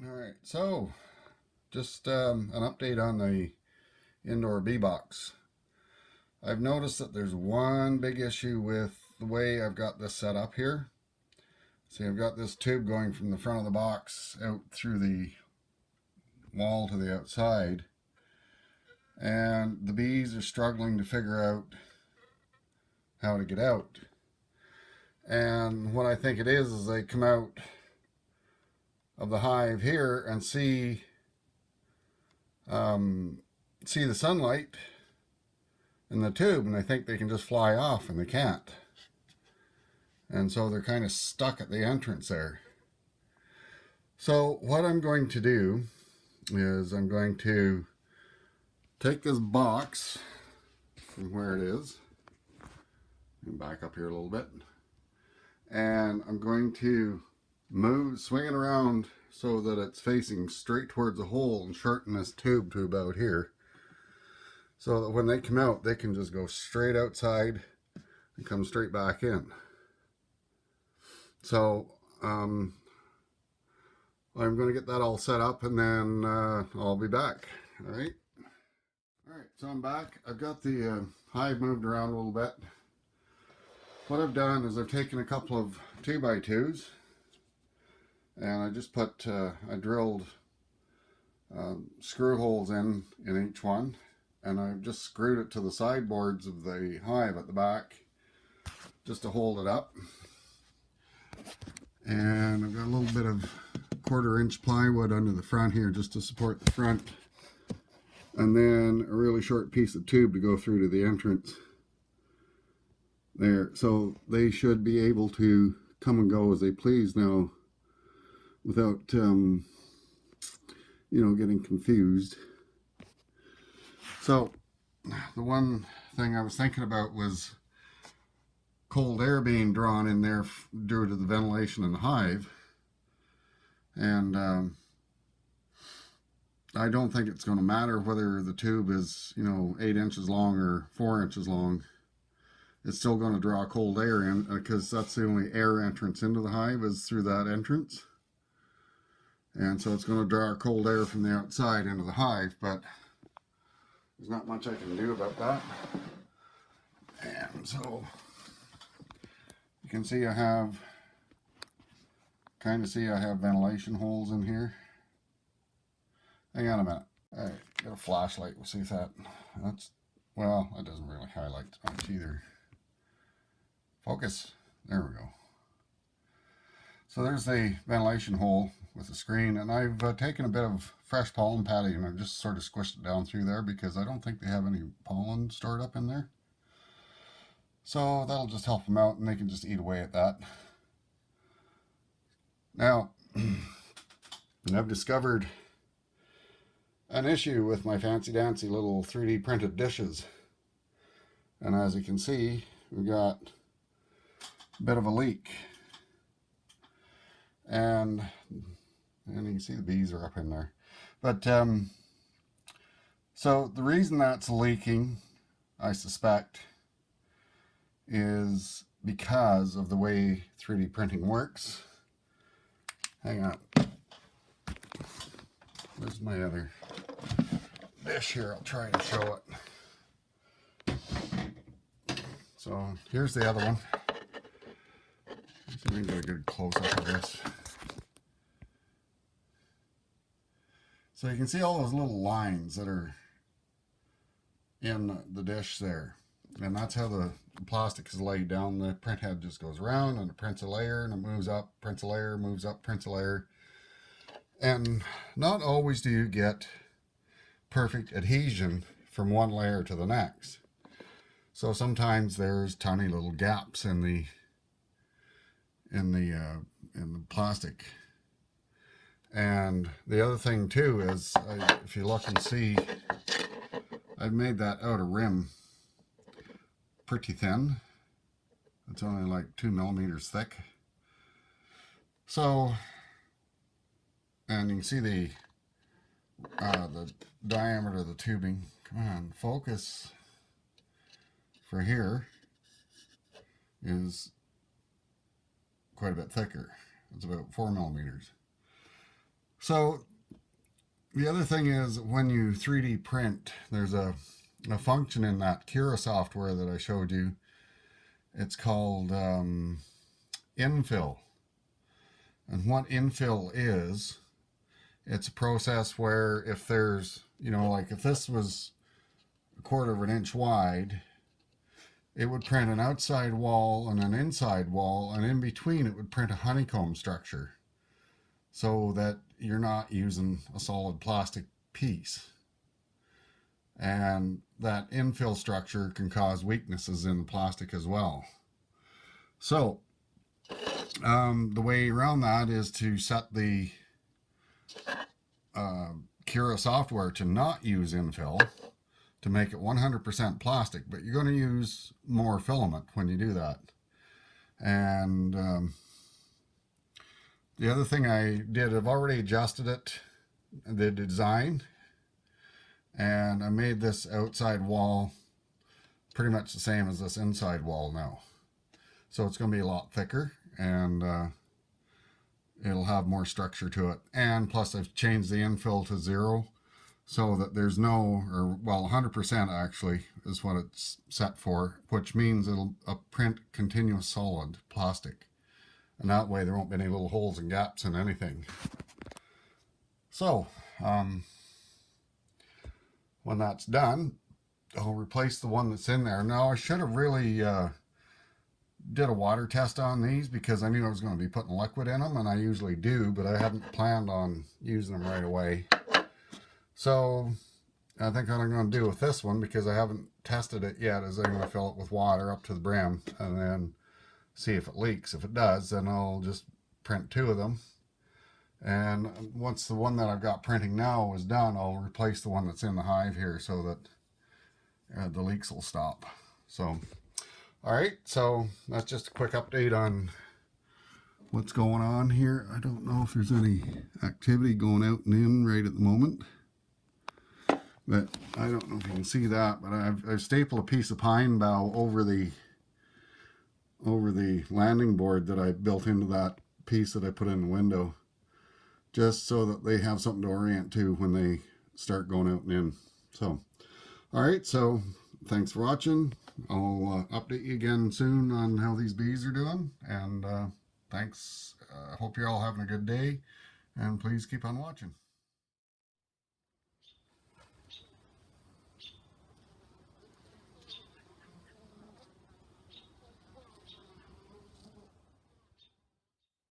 Alright, so just an update on the indoor bee box. I've noticed that there's one big issue with the way I've got this set up here. See, I've got this tube going from the front of the box out through the wall to the outside, and the bees are struggling to figure out how to get out. And what I think it is they come out of the hive here and see the sunlight in the tube, and they think they can just fly off, and they can't. And so they're kind of stuck at the entrance there. So what I'm going to do is I'm going to take this box from where it is, and back up here a little bit, and I'm going to swing it around so that it's facing straight towards the hole and shorten this tube to about here, so that when they come out they can just go straight outside and come straight back in. So I'm going to get that all set up, and then I'll be back. Alright, so I'm back. I've got the hive moved around a little bit. What I've done is I've taken a couple of 2x2s, and I just put, I drilled screw holes in each one, and I've just screwed it to the sideboards of the hive at the back just to hold it up. And I've got a little bit of 1/4 inch plywood under the front here just to support the front, and then a really short piece of tube to go through to the entrance there. So they should be able to come and go as they please now without you know, getting confused. So the one thing I was thinking about was cold air being drawn in there due to the ventilation in the hive, and I don't think it's going to matter whether the tube is, you know, 8 inches long or 4 inches long. It's still going to draw cold air in, because that's the only air entrance into the hive is through that entrance. And so it's going to draw cold air from the outside into the hive, but there's not much I can do about that. And so you can see I have ventilation holes in here. Hang on a minute. Alright, got a flashlight. We'll see if that's, well, that doesn't really highlight much either. Focus. There we go. So there's the ventilation hole with the screen, and I've taken a bit of fresh pollen patty and I've just sort of squished it down through there because I don't think they have any pollen stored up in there. So that'll just help them out, and they can just eat away at that. Now, I've discovered an issue with my fancy dancy little 3D printed dishes. And as you can see, we've got a bit of a leak. And you can see the bees are up in there. But, so the reason that's leaking, I suspect, is because of the way 3D printing works. Hang on. Where's my other dish here? I'll try to show it. So here's the other one. Let's see if we can get a good close-up of this. So you can see all those little lines that are in the dish there. And that's how the plastic is laid down. The print head just goes around and it prints a layer, and it moves up, prints a layer, moves up, prints a layer. And not always do you get perfect adhesion from one layer to the next. So sometimes there's tiny little gaps in the plastic. And the other thing too is, if you look and see, I've made that outer rim pretty thin. It's only like 2 millimeters thick. So, and you can see the diameter of the tubing. Come on, focus. for here is quite a bit thicker. It's about 4 millimeters. So the other thing is, when you 3D print, there's a function in that Cura software that I showed you. It's called infill. And what infill is, it's a process where if there's, like if this was 1/4 of an inch wide, it would print an outside wall and an inside wall, and in between it would print a honeycomb structure, so that you're not using a solid plastic piece. And that infill structure can cause weaknesses in the plastic as well. So the way around that is to set the Cura software to not use infill, to make it 100% plastic, but you're going to use more filament when you do that. And the other thing I did, I've already adjusted it, the design, and I made this outside wall pretty much the same as this inside wall now. So it's going to be a lot thicker, and it'll have more structure to it. And plus I've changed the infill to 0, so that there's no, or well, 100% actually is what it's set for, which means it'll print continuous solid plastic. And that way there won't be any little holes and gaps in anything. So when that's done, I'll replace the one that's in there. Now I should have really did a water test on these, because I knew I was going to be putting liquid in them, and I usually do, but I hadn't planned on using them right away. So I think what I'm going to do with this one, because I haven't tested it yet, is I'm going to fill it with water up to the brim and then see if it leaks. If it does, then I'll just print 2 of them. And once the one that I've got printing now is done, I'll replace the one that's in the hive here, so that the leaks will stop. So, all right, so that's just a quick update on what's going on here. I don't know if there's any activity going out and in right at the moment, but I don't know if you can see that, but I've stapled a piece of pine bough over the landing board that I built into that piece that I put in the window, just so that they have something to orient to when they start going out and in. So, all right, so thanks for watching. I'll update you again soon on how these bees are doing, and thanks. Hope you're all having a good day, and please keep on watching.